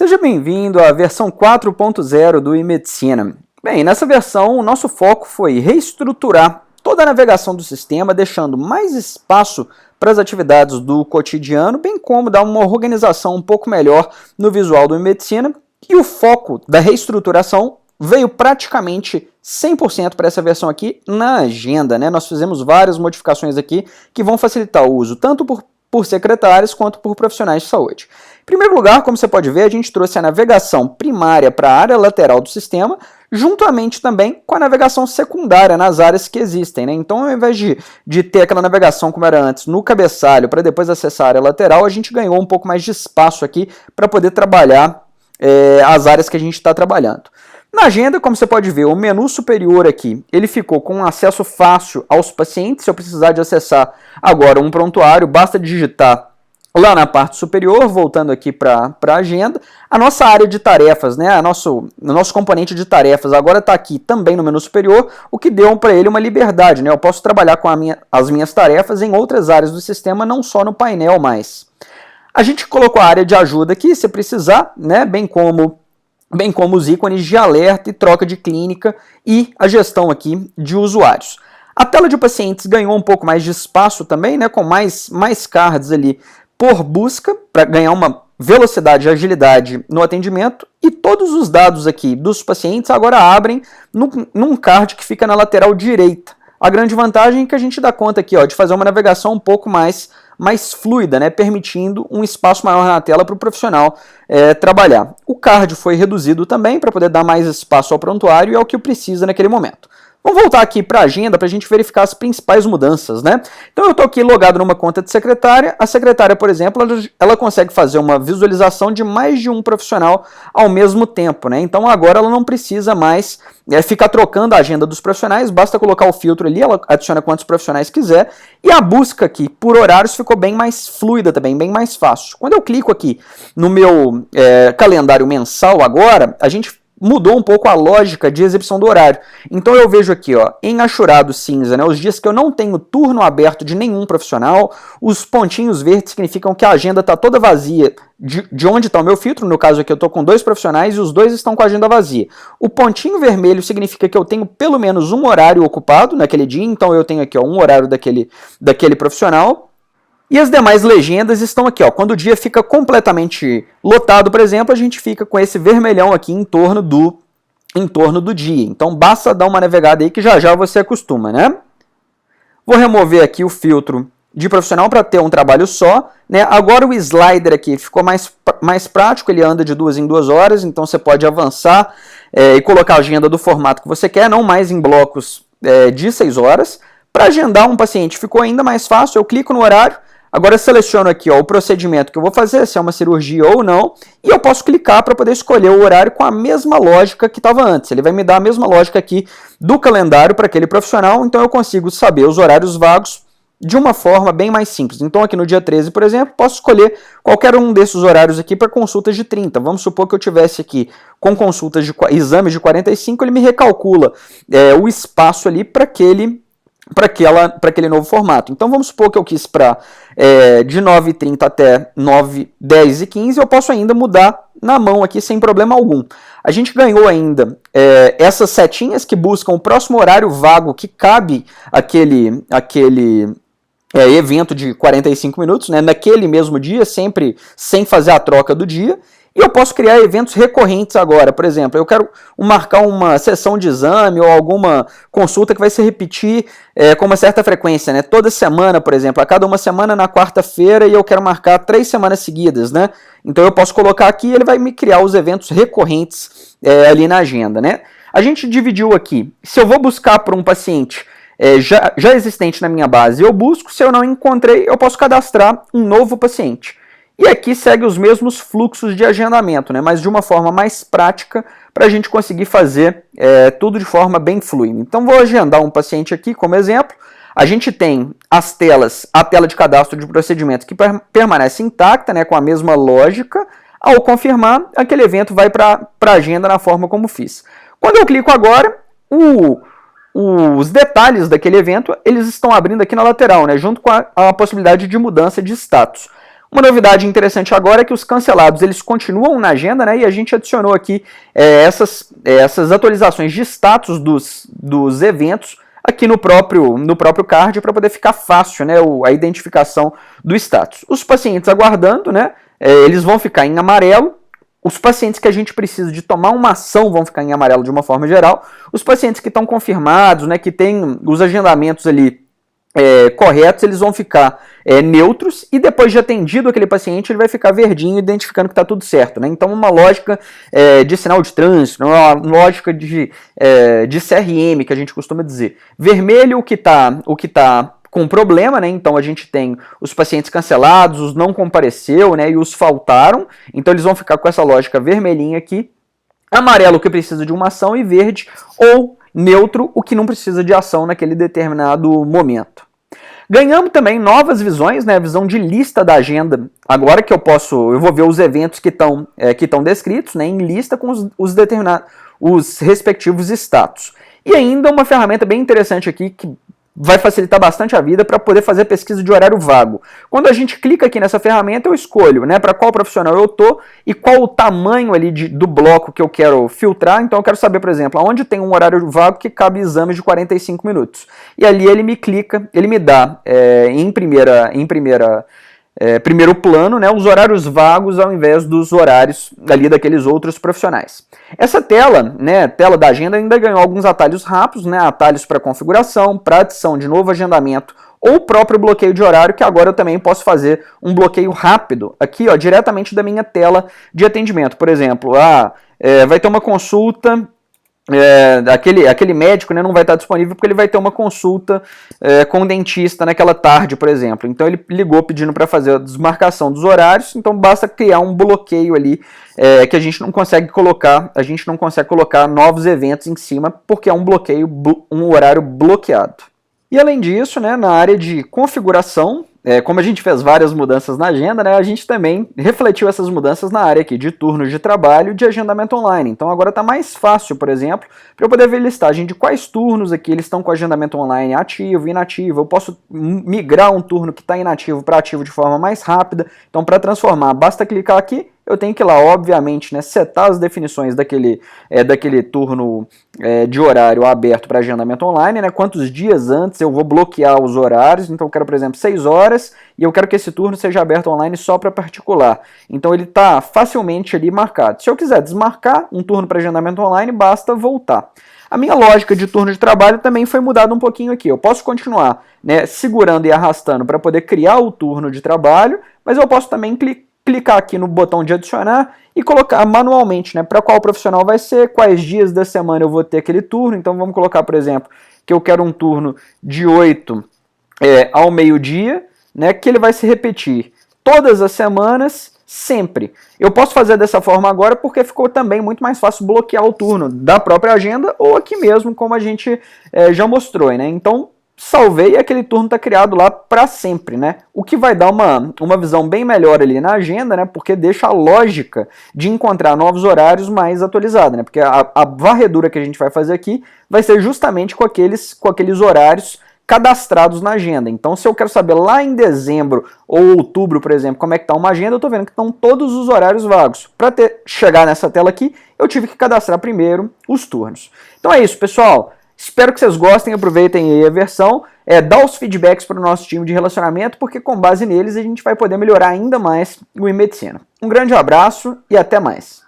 Seja bem-vindo à versão 4.0 do eMedicina. Bem, nessa versão o nosso foco foi reestruturar toda a navegação do sistema, deixando mais espaço para as atividades do cotidiano, bem como dar uma organização um pouco melhor no visual do eMedicina. E o foco da reestruturação veio praticamente 100% para essa versão aqui na agenda, né? Nós fizemos várias modificações aqui que vão facilitar o uso tanto por secretários quanto por profissionais de saúde. Em primeiro lugar, como você pode ver, a gente trouxe a navegação primária para a área lateral do sistema, juntamente também com a navegação secundária nas áreas que existem, né? Então, ao invés de ter aquela navegação como era antes no cabeçalho para depois acessar a área lateral, a gente ganhou um pouco mais de espaço aqui para poder trabalhar as áreas que a gente está trabalhando. Na agenda, como você pode ver, o menu superior aqui, ele ficou com acesso fácil aos pacientes. Se eu precisar de acessar agora um prontuário, basta digitar lá na parte superior, voltando aqui para a agenda. A nossa área de tarefas, né, o nosso componente de tarefas agora está aqui também no menu superior, o que deu para ele uma liberdade, né? Eu posso trabalhar com as minhas tarefas em outras áreas do sistema, não só no painel mais. A gente colocou a área de ajuda aqui, se precisar, né, bem como os ícones de alerta e troca de clínica e a gestão aqui de usuários. A tela de pacientes ganhou um pouco mais de espaço também, né, com mais cards ali por busca, para ganhar uma velocidade e agilidade no atendimento, e todos os dados aqui dos pacientes agora abrem num card que fica na lateral direita. A grande vantagem é que a gente dá conta aqui, ó, de fazer uma navegação um pouco mais fluida, né, permitindo um espaço maior na tela para o profissional trabalhar. O card foi reduzido também para poder dar mais espaço ao prontuário e ao que precisa naquele momento. Vamos voltar aqui para a agenda para a gente verificar as principais mudanças, né? Então eu estou aqui logado numa conta de secretária. A secretária, por exemplo, ela consegue fazer uma visualização de mais de um profissional ao mesmo tempo, né? Então agora ela não precisa mais ficar trocando a agenda dos profissionais, basta colocar o filtro ali, ela adiciona quantos profissionais quiser, e a busca aqui por horários ficou bem mais fluida também, bem mais fácil. Quando eu clico aqui no meu calendário mensal agora, a gente mudou um pouco a lógica de exibição do horário. Então eu vejo aqui, ó, em achurado cinza, né, os dias que eu não tenho turno aberto de nenhum profissional, os pontinhos verdes significam que a agenda está toda vazia de onde está o meu filtro. No caso aqui eu estou com 2 profissionais e os 2 estão com a agenda vazia. O pontinho vermelho significa que eu tenho pelo menos um horário ocupado naquele dia, então eu tenho aqui, ó, um horário daquele profissional. E as demais legendas estão aqui, ó. Quando o dia fica completamente lotado, por exemplo, a gente fica com esse vermelhão aqui em torno do dia. Então basta dar uma navegada aí que já você acostuma, né? Vou remover aqui o filtro de profissional para ter um trabalho só, né? Agora o slider aqui ficou mais prático, ele anda de 2 em 2 horas, então você pode avançar e colocar a agenda do formato que você quer, não mais em blocos de 6 horas. Para agendar um paciente ficou ainda mais fácil, eu clico no horário. Agora eu seleciono aqui, ó, o procedimento que eu vou fazer, se é uma cirurgia ou não, e eu posso clicar para poder escolher o horário com a mesma lógica que estava antes. Ele vai me dar a mesma lógica aqui do calendário para aquele profissional, então eu consigo saber os horários vagos de uma forma bem mais simples. Então aqui no dia 13, por exemplo, posso escolher qualquer um desses horários aqui para consultas de 30. Vamos supor que eu tivesse aqui com consultas de exames de 45, ele me recalcula o espaço ali para aquele novo formato. Então vamos supor que eu quis para de 9h30 até 10h15, eu posso ainda mudar na mão aqui sem problema algum. A gente ganhou ainda essas setinhas que buscam o próximo horário vago que cabe aquele evento de 45 minutos, né, naquele mesmo dia, sempre sem fazer a troca do dia. E eu posso criar eventos recorrentes agora. Por exemplo, eu quero marcar uma sessão de exame ou alguma consulta que vai se repetir com uma certa frequência, né? Toda semana, por exemplo, a cada uma semana na quarta-feira, e eu quero marcar 3 semanas seguidas, né? Então eu posso colocar aqui e ele vai me criar os eventos recorrentes ali na agenda, né? A gente dividiu aqui. Se eu vou buscar para um paciente já existente na minha base, eu busco. Se eu não encontrei, eu posso cadastrar um novo paciente. E aqui segue os mesmos fluxos de agendamento, né? Mas de uma forma mais prática para a gente conseguir fazer tudo de forma bem fluida. Então vou agendar um paciente aqui como exemplo. A gente tem as telas, a tela de cadastro de procedimentos que permanece intacta, né? Com a mesma lógica. Ao confirmar, aquele evento vai para a agenda na forma como fiz. Quando eu clico agora, os detalhes daquele evento eles estão abrindo aqui na lateral, né? Junto com a possibilidade de mudança de status. Uma novidade interessante agora é que os cancelados eles continuam na agenda, né, e a gente adicionou aqui essas atualizações de status dos eventos aqui no próprio card para poder ficar fácil, né, a identificação do status. Os pacientes aguardando, né, eles vão ficar em amarelo. Os pacientes que a gente precisa de tomar uma ação vão ficar em amarelo de uma forma geral. Os pacientes que estão confirmados, né, que têm os agendamentos ali corretos, eles vão ficar neutros, e depois de atendido aquele paciente, ele vai ficar verdinho, identificando que está tudo certo, né? Então, uma lógica de sinal de trânsito, uma lógica de CRM, que a gente costuma dizer. Vermelho, o que tá com problema, né? Então a gente tem os pacientes cancelados, os não compareceu, né? E os faltaram, então eles vão ficar com essa lógica vermelhinha aqui. Amarelo, o que precisa de uma ação, e verde ou neutro, o que não precisa de ação naquele determinado momento. Ganhamos também novas visões, né, visão de lista da agenda. Agora que eu vou ver os eventos que estão descritos, né, em lista com os respectivos status. E ainda uma ferramenta bem interessante aqui que vai facilitar bastante a vida para poder fazer pesquisa de horário vago. Quando a gente clica aqui nessa ferramenta, eu escolho, né, para qual profissional eu tô e qual o tamanho ali do bloco que eu quero filtrar. Então eu quero saber, por exemplo, aonde tem um horário vago que cabe exames de 45 minutos. E ali ele me dá primeiro plano, né, os horários vagos ao invés dos horários ali daqueles outros profissionais. Essa tela, né, tela da agenda, ainda ganhou alguns atalhos rápidos, né, atalhos para configuração, para adição de novo agendamento ou próprio bloqueio de horário, que agora eu também posso fazer um bloqueio rápido aqui, ó, diretamente da minha tela de atendimento. Por exemplo, vai ter uma consulta. Aquele médico, né, não vai estar disponível porque ele vai ter uma consulta com o dentista naquela tarde, por exemplo. Então ele ligou pedindo para fazer a desmarcação dos horários, então basta criar um bloqueio ali que a gente não consegue colocar novos eventos em cima porque é um horário bloqueado. E além disso, né, na área de configuração, como a gente fez várias mudanças na agenda, né, a gente também refletiu essas mudanças na área aqui de turnos de trabalho e de agendamento online. Então agora está mais fácil, por exemplo, para eu poder ver listagem de quais turnos aqui eles estão com agendamento online ativo, inativo. Eu posso migrar um turno que está inativo para ativo de forma mais rápida. Então para transformar, basta clicar aqui. Eu tenho que ir lá, obviamente, né, setar as definições daquele turno de horário aberto para agendamento online, né, quantos dias antes eu vou bloquear os horários. Então eu quero, por exemplo, 6 horas e eu quero que esse turno seja aberto online só para particular. Então ele está facilmente ali marcado. Se eu quiser desmarcar um turno para agendamento online, basta voltar. A minha lógica de turno de trabalho também foi mudada um pouquinho aqui. Eu posso continuar, né, segurando e arrastando para poder criar o turno de trabalho, mas eu posso também clicar aqui no botão de adicionar e colocar manualmente, né, para qual profissional vai ser, quais dias da semana eu vou ter aquele turno. Então vamos colocar, por exemplo, que eu quero um turno de 8 ao meio-dia, né, que ele vai se repetir todas as semanas, sempre. Eu posso fazer dessa forma agora porque ficou também muito mais fácil bloquear o turno da própria agenda ou aqui mesmo, como a gente já mostrou, né? Então, salvei e aquele turno está criado lá para sempre, né? O que vai dar uma visão bem melhor ali na agenda, né? Porque deixa a lógica de encontrar novos horários mais atualizada, né? Porque a varredura que a gente vai fazer aqui vai ser justamente com aqueles horários cadastrados na agenda. Então, se eu quero saber lá em dezembro ou outubro, por exemplo, como é que está uma agenda, eu estou vendo que estão todos os horários vagos. Para chegar nessa tela aqui, eu tive que cadastrar primeiro os turnos. Então é isso, pessoal. Espero que vocês gostem, aproveitem aí a versão, dá os feedbacks para o nosso time de relacionamento, porque com base neles a gente vai poder melhorar ainda mais o e-medicina. Um grande abraço e até mais.